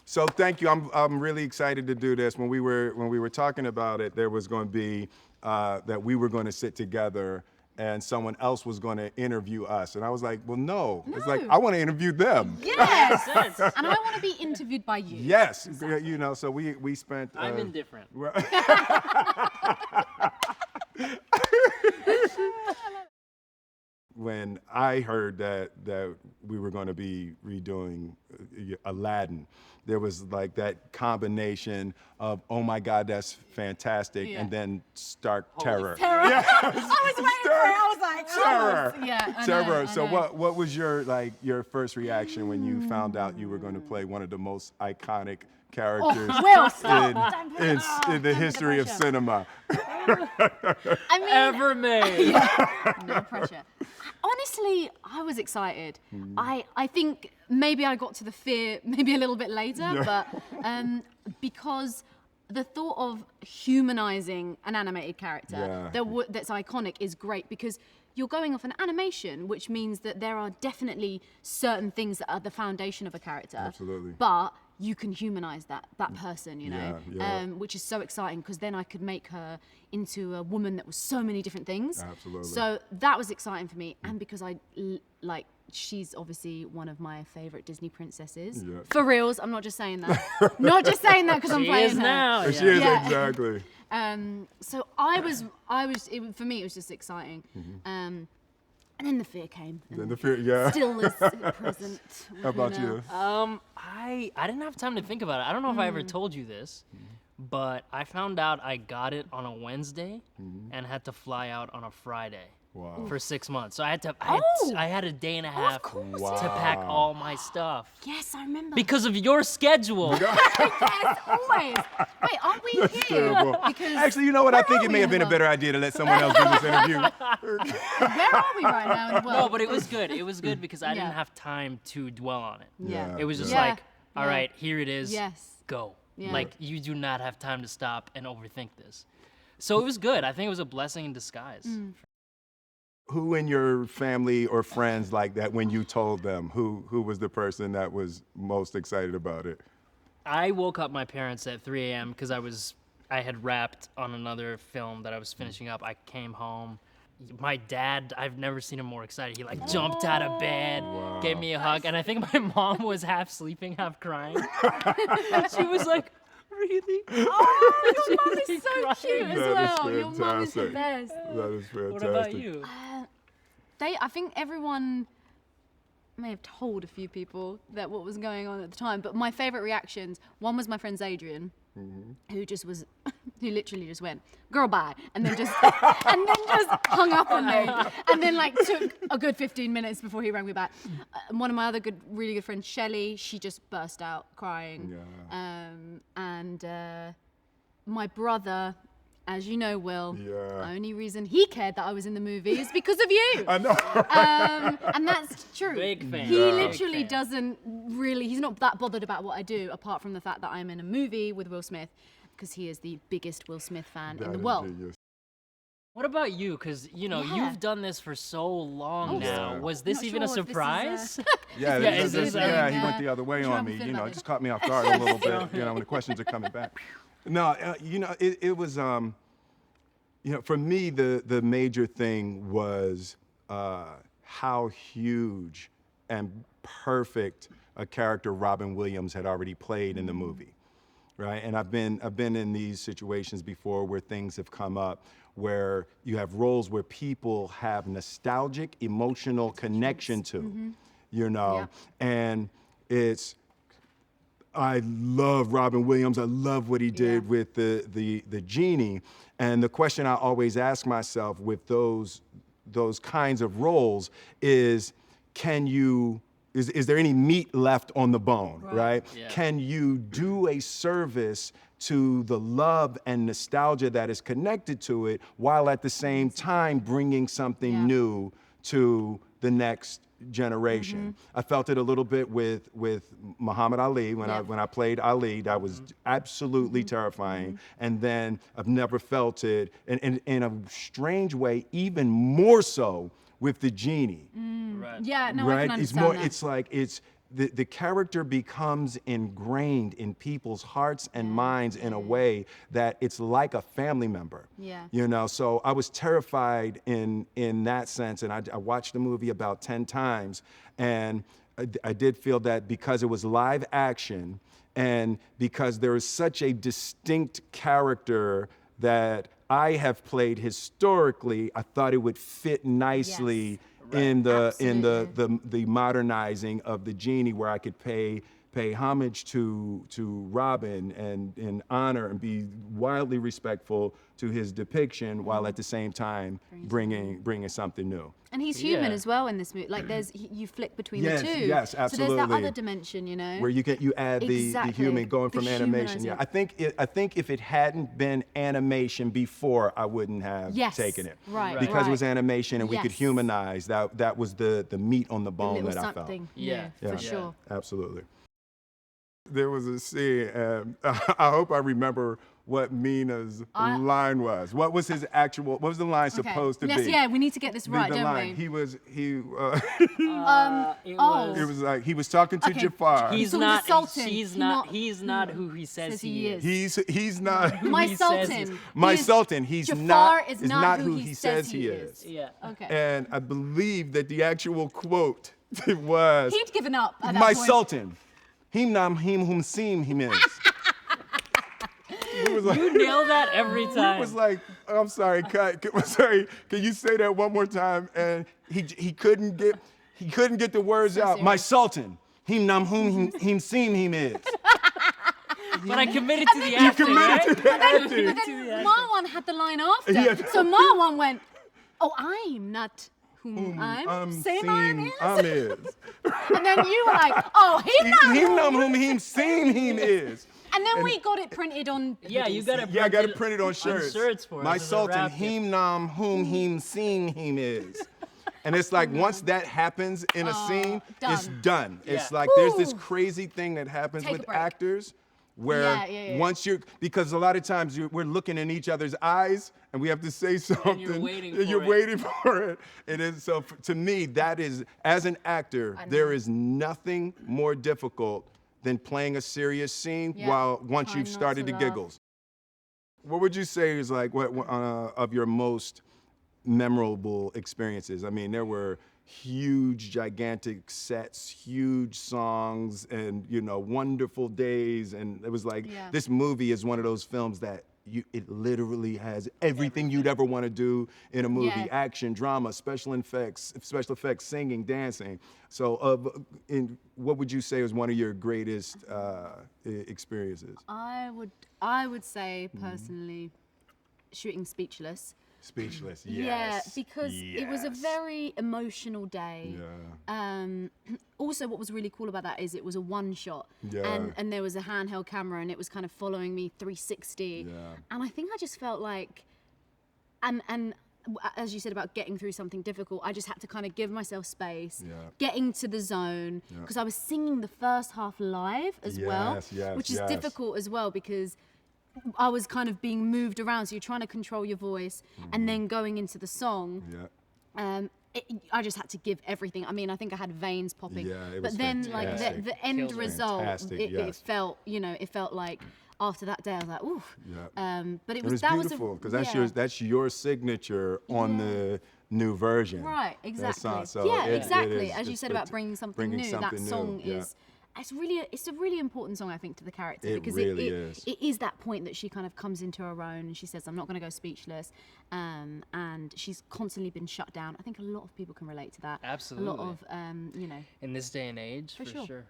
So thank you. I'm really excited to do this. When we were talking about it, there was going to be that we were going to sit together and someone else was going to interview us, and I was like, well, no. It's like I want to interview them. Yes, and I want to be interviewed by you. Yes, you know. So we spent. I'm indifferent. When I heard that we were going to be redoing Aladdin, there was like that combination of, oh my God, that's fantastic, and then stark terror. Terror. Yes. I was waiting for it. I was like, terror. Yeah, I Terror. know, So I know. what was your first reaction when you found out you were going to play one of the most iconic characters Will, stop. in the history of cinema? I mean, Ever made. no pressure. Honestly, I was excited. I think maybe I got to the fear maybe a little bit later, but because the thought of humanizing an animated character that's iconic is great, because you're going off an animation, which means that there are definitely certain things that are the foundation of a character. Absolutely. But you can humanize that person, you know, Yeah. which is so exciting, because then I could make her into a woman that was so many different things. Absolutely. So that was exciting for me, and because she's obviously one of my favorite Disney princesses. Yeah. For reals, I'm not just saying that. Not just saying that because I'm She playing is her. now. She is, Yeah. exactly. So for me, it was just exciting. And then the fear came. Then the fear, yeah. Still is present. How about you? I didn't have time to think about it. I don't know if I ever told you this, but I found out I got it on a Wednesday and had to fly out on a Friday. Wow. For 6 months. So I had Oh! I had a day and a half course. to pack all my stuff. Yes, I remember. Because of your schedule. Yes, always. Wait, aren't we here? Terrible. Because Actually, you know what? I think are it we may have in been a the better idea to let someone else do this interview. where are we right now in the world? No, but it was good. It was good because I didn't have time to dwell on it. Yeah. It was just Yeah. like, all Yeah. right, here it is. Yes. Go. Yeah. Like, you do not have time to stop and overthink this. So it was good. I think it was a blessing in disguise. Who in your family or friends like that, when you told them, who was the person that was most excited about it? I woke up my parents at 3 a.m. because I had wrapped on another film that I was finishing up. I came home. My dad, I've never seen him more excited. He like jumped out of bed, gave me a hug, and I think my mom was half sleeping, half crying. She was like, really? Oh, your mom is so Crying. cute as That is well. Your mom is the fantastic. best. That is fantastic. What about you? I think everyone may have told a few people that what was going on at the time, but my favorite reactions, one was my friend's Adrian, who literally just went, girl, bye, and then just hung up on me, and then like took a good 15 minutes before he rang me back. One of my other really good friends, Shelley, she just burst out crying. And my brother, as you know, Will, the only reason he cared that I was in the movie is because of you. I know. And that's true. Big fan. He Yeah. literally Big fan. doesn't really, he's not that bothered about what I do, apart from the fact that I'm in a movie with Will Smith, because he is the biggest Will Smith fan in the world. What about you? Because, you know, Yeah. you've done this for so long now. yeah. Was this Not even sure a if this is surprise? Yeah, Yeah, this is this, he went the other way sure on how me. I feel You know, about it it. just caught me off guard a little bit. You know, when the questions are coming back. No, you know, it was. You know, for me, the major thing was how huge and perfect a character Robin Williams had already played in the movie, right? And I've been in these situations before where things have come up where you have roles where people have nostalgic, emotional connection to, you know, and it's. I love Robin Williams. I love what he did with the Genie. And the question I always ask myself with those kinds of roles is, is there any meat left on the bone, right? Yeah. Can you do a service to the love and nostalgia that is connected to it, while at the same time bringing something new to the next generation? I felt it a little bit with Muhammad Ali when I played Ali. That was absolutely terrifying. And then I've never felt it in a strange way, even more so with the Genie. Yeah, no, I Right? can It's understand more. that. It's like the character becomes ingrained in people's hearts and minds in a way that it's like a family member. Yeah. You know, so I was terrified in that sense, and I watched the movie about 10 times, and I did feel that because it was live action, and because there is such a distinct character that I have played historically, I thought it would fit nicely. Yes. In the Absolutely. the modernizing of the Genie, where I could pay homage to Robin and honor and be wildly respectful to his depiction, while at the same time bringing something new. And he's human Yeah. as well in this movie. Like you flick between Yes, the two. yes, So there's absolutely. that other dimension, you know. Where you add the Exactly. human going The from animation. Yeah, humanizing. I think if it hadn't been animation before, I wouldn't have Yes, taken it. right, Because it was right. animation and we could Yes. humanize. That was the meat on the A bone little that I felt. something. Yeah. For Yeah. sure. Absolutely. There was a scene, and I hope I remember what Mena's line was. What was his actual? What was the line supposed to be? Yeah, we need to get this right, the don't line. we? It was It was like he was talking to Okay. Jafar. he's talking to not Sultan. he's not who he says he is. He's not. My he says Sultan. My He is- Sultan. He's Jafar not. is is not who he says he is. Yeah. Okay. And I believe that the actual quote was, He'd given up at that "My point. Sultan, him nam him whom seem him is." It was like, You nail that every it time. was like, I'm sorry, sorry. Can you say that one more time? And he couldn't get the words out. My Sultan, him nam whom him seem him is. But I committed to the acting, committed right? to the acting. But then Marwan had the line after. Yeah. So Marwan went, "Oh, I'm not whom I'm. Same I'm is." And then you were like, "Oh, he's not." Him nam whom him seem him is. And then we got it printed on. Yeah, you got it. Yeah, I got it printed on shirts. shirts for us My as a Sultan, wrap gift. him nam whom him seem him is. And it's like once that happens in a scene, it's done. It's Yeah. like there's this Woo. crazy thing that happens Take a with break. actors where Yeah. once because a lot of times we're looking in each other's eyes and we have to say something. waiting and for you're it. waiting for it. It is so to me that is, as an actor, there is nothing more difficult than playing a serious scene Yeah. once Trying you've not started to to laugh. giggles. What would you say is like what of your most memorable experiences? I mean, there were huge, gigantic sets, huge songs, and wonderful days. And it was like this movie is one of those films that it literally has everything you'd ever want to do in a movie: Yeah. action, drama, special effects, singing, dancing. So, what would you say was one of your greatest experiences? I would say personally, shooting Speechless. Speechless. Yeah, Yes. because it was a Yes. very emotional day. Yeah. Also, what was really cool about that is it was a one shot, Yeah. and there was a handheld camera, and it was kind of following me 360. Yeah. And I think I just felt like, and as you said about getting through something difficult, I just had to kind of give myself space, get into the zone, because I was singing the first half live as well, Yes, which is yes. difficult as well because I was kind of being moved around. So you're trying to control your voice, and then going into the song. Yeah. I just had to give everything. I mean, I think I had veins popping. Yeah, it but was then, fantastic. like the end Killed it. result, Fantastic, it yes. felt, it felt like after that day, I was like, ooh. Yeah. But It was beautiful because that's your signature on the new version. Right, That exactly. song. So Yeah, it exactly. is- As you it's said the about bringing something new, that something song new, yeah. is. It's a really important song, I think, to the character It because really is. it is that point that she kind of comes into her own and she says, "I'm not going to go speechless," and she's constantly been shut down. I think a lot of people can relate to that. Absolutely. A lot of In this day and age, for sure. sure.